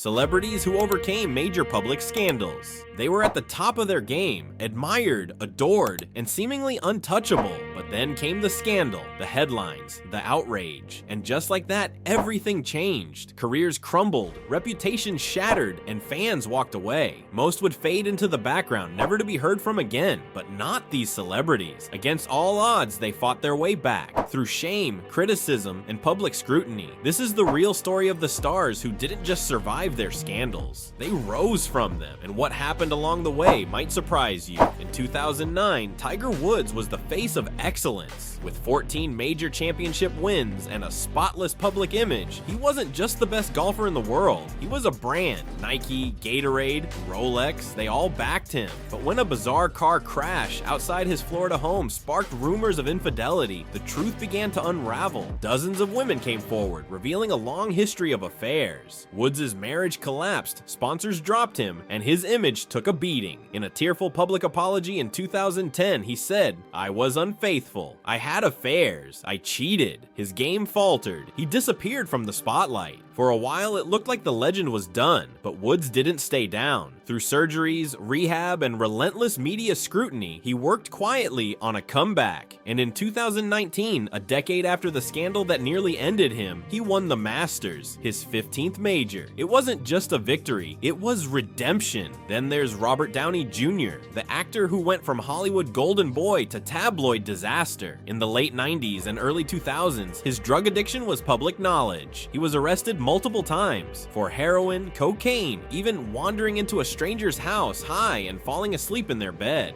celebrities who overcame major public scandals. They were at the top of their game, admired, adored, and seemingly untouchable. But then came the scandal, the headlines, the outrage. And just like that, everything changed. Careers crumbled, reputations shattered, and fans walked away. Most would fade into the background, never to be heard from again. But not these celebrities. Against all odds, they fought their way back, through shame, criticism, and public scrutiny. This is the real story of the stars who didn't just survive their scandals. They rose from them, and what happened along the way might surprise you. In 2009, Tiger Woods was the face of excellence. With 14 major championship wins and a spotless public image, he wasn't just the best golfer in the world, he was a brand. Nike, Gatorade, Rolex, they all backed him. But when a bizarre car crash outside his Florida home sparked rumors of infidelity, the truth began to unravel. Dozens of women came forward, revealing a long history of affairs. Woods' marriage collapsed, sponsors dropped him, and his image took a beating. In a tearful public apology in 2010, he said, "I was unfaithful. I had affairs. I cheated." His game faltered. He disappeared from the spotlight. For a while, it looked like the legend was done, but Woods didn't stay down. Through surgeries, rehab, and relentless media scrutiny, he worked quietly on a comeback. And in 2019, a decade after the scandal that nearly ended him, he won the Masters, his 15th major. It wasn't just a victory, it was redemption. Then there's Robert Downey Jr., the actor who went from Hollywood golden boy to tabloid disaster. In the late 90s and early 2000s, his drug addiction was public knowledge. He was arrested multiple times for heroin, cocaine, even wandering into a stranger's house high and falling asleep in their bed.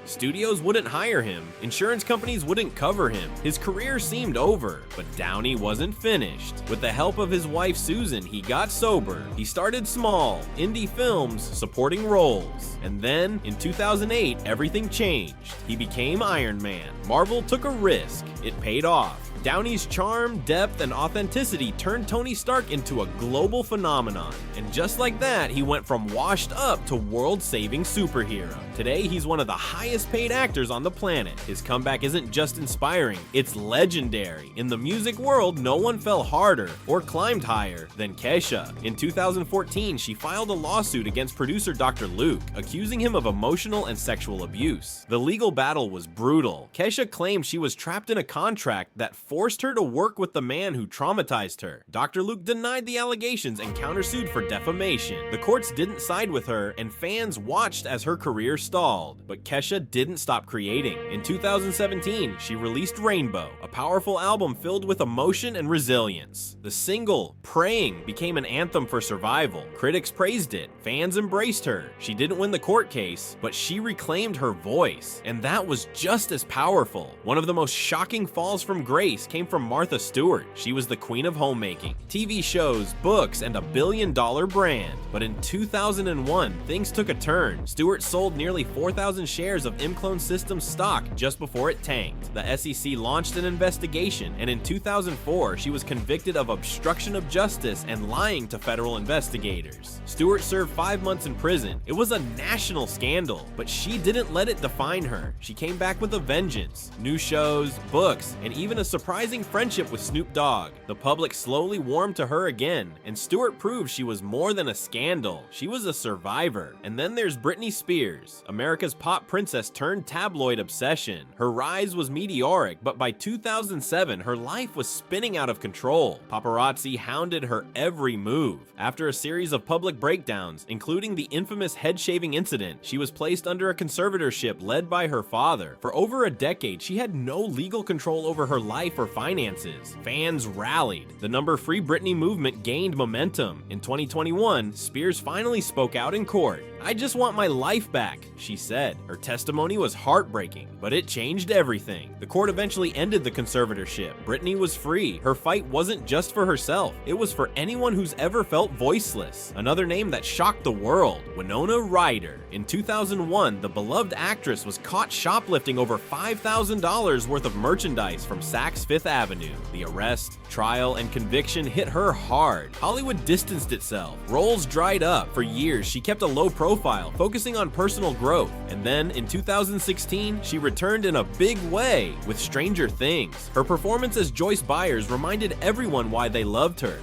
Studios wouldn't hire him, insurance companies wouldn't cover him, his career seemed over, but Downey wasn't finished. With the help of his wife Susan, he got sober. He started small, indie films, supporting roles. And then, in 2008, everything changed. He became Iron Man. Marvel took a risk. It paid off. Downey's charm, depth, and authenticity turned Tony Stark into a global phenomenon. And just like that, he went from washed up to world-saving superhero. Today, he's one of the highest paid actors on the planet. His comeback isn't just inspiring, it's legendary. In the music world, no one fell harder or climbed higher than Kesha. In 2014, she filed a lawsuit against producer Dr. Luke, accusing him of emotional and sexual abuse. The legal battle was brutal. Kesha claimed she was trapped in a contract that forced her to work with the man who traumatized her. Dr. Luke denied the allegations and countersued for defamation. The courts didn't side with her, and fans watched as her career stalled. But Kesha didn't stop creating. In 2017, she released Rainbow, a powerful album filled with emotion and resilience. The single, Praying, became an anthem for survival. Critics praised it. Fans embraced her. She didn't win the court case, but she reclaimed her voice. And that was just as powerful. One of the most shocking falls from grace came from Martha Stewart. She was the queen of homemaking, TV shows, books, and a billion-dollar brand. But in 2001, things took a turn. Stewart sold nearly 4,000 shares of Imclone Systems stock just before it tanked. The SEC launched an investigation, and in 2004, she was convicted of obstruction of justice and lying to federal investigators. Stewart served 5 months in prison. It was a national scandal, but she didn't let it define her. She came back with a vengeance. New shows, books, and even a surprising friendship with Snoop Dogg. The public slowly warmed to her again, and Stewart proved she was more than a scandal. She was a survivor. And then there's Britney Spears, America's pop princess turned tabloid obsession. Her rise was meteoric, but by 2007, her life was spinning out of control. Paparazzi hounded her every move. After a series of public breakdowns, including the infamous head-shaving incident, she was placed under a conservatorship led by her father. For over a decade, she had no legal control over her life or finances. Fans rallied. The Number Free Britney movement gained momentum. In 2021, Spears finally spoke out in court. "I just want my life back," she said. Her testimony was heartbreaking, but it changed everything. The court eventually ended the conservatorship. Britney was free. Her fight wasn't just for herself. It was for anyone who's ever felt voiceless. Another name that shocked the world, Winona Ryder. In 2001, the beloved actress was caught shoplifting over $5,000 worth of merchandise from Saks Fifth Avenue. The arrest, trial, and conviction hit her hard. Hollywood distanced itself. Roles dried up. For years, she kept a low profile, focusing on personal growth. And then, in 2016, she returned in a big way with Stranger Things. Her performance as Joyce Byers reminded everyone why they loved her.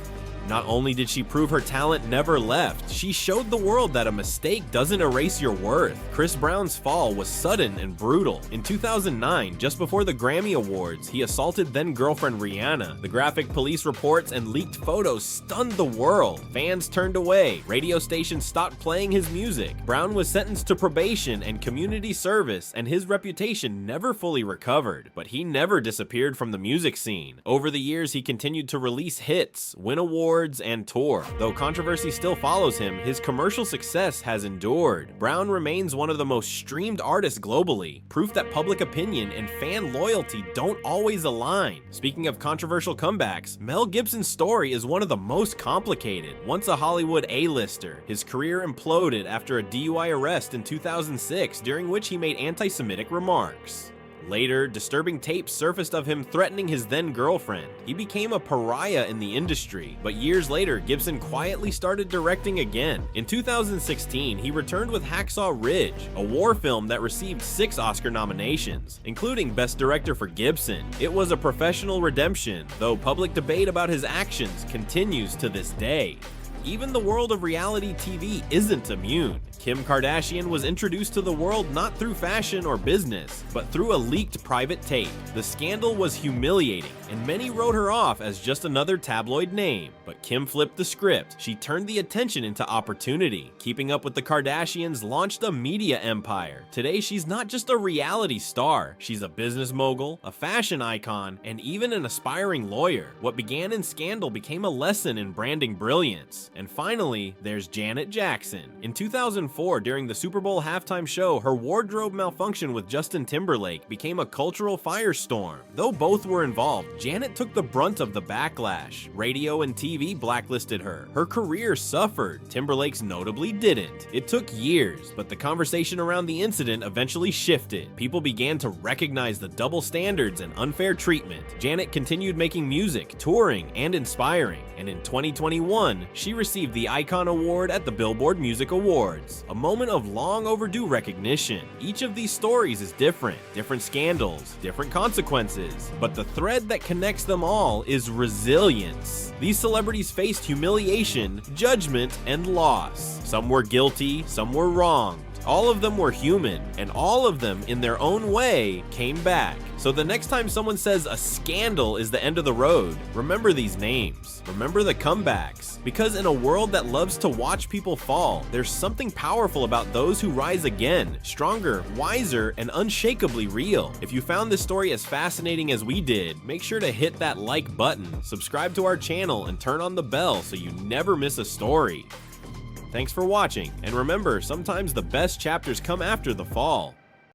Not only did she prove her talent never left, she showed the world that a mistake doesn't erase your worth. Chris Brown's fall was sudden and brutal. In 2009, just before the Grammy Awards, he assaulted then-girlfriend Rihanna. The graphic police reports and leaked photos stunned the world. Fans turned away, radio stations stopped playing his music. Brown was sentenced to probation and community service, and his reputation never fully recovered. But he never disappeared from the music scene. Over the years, he continued to release hits, win awards, and tour. Though controversy still follows him, his commercial success has endured. Brown remains one of the most streamed artists globally, proof that public opinion and fan loyalty don't always align. Speaking of controversial comebacks, Mel Gibson's story is one of the most complicated. Once a Hollywood A-lister, his career imploded after a DUI arrest in 2006, during which he made anti-Semitic remarks. Later, disturbing tapes surfaced of him threatening his then-girlfriend. He became a pariah in the industry, but years later, Gibson quietly started directing again. In 2016, he returned with Hacksaw Ridge, a war film that received 6 Oscar nominations, including Best Director for Gibson. It was a professional redemption, though public debate about his actions continues to this day. Even the world of reality TV isn't immune. Kim Kardashian was introduced to the world not through fashion or business, but through a leaked private tape. The scandal was humiliating, and many wrote her off as just another tabloid name. But Kim flipped the script. She turned the attention into opportunity. Keeping Up with the Kardashians launched a media empire. Today, she's not just a reality star. She's a business mogul, a fashion icon, and even an aspiring lawyer. What began in scandal became a lesson in branding brilliance. And finally, there's Janet Jackson. In 2004, during the Super Bowl halftime show, her wardrobe malfunction with Justin Timberlake became a cultural firestorm. Though both were involved, Janet took the brunt of the backlash. Radio and TV blacklisted her. Her career suffered. Timberlake's notably didn't. It took years, but the conversation around the incident eventually shifted. People began to recognize the double standards and unfair treatment. Janet continued making music, touring, and inspiring. And in 2021, she received the Icon Award at the Billboard Music Awards. A moment of long overdue recognition. Each of these stories is different scandals, different consequences, but the thread that connects them all is resilience. These celebrities faced humiliation, judgment, and loss. Some were guilty, some were wronged. All of them were human, and all of them, in their own way, came back. So the next time someone says a scandal is the end of the road, remember these names. Remember the comebacks. Because in a world that loves to watch people fall, there's something powerful about those who rise again, stronger, wiser, and unshakably real. If you found this story as fascinating as we did, make sure to hit that like button, subscribe to our channel, and turn on the bell so you never miss a story. Thanks for watching, and remember, sometimes the best chapters come after the fall.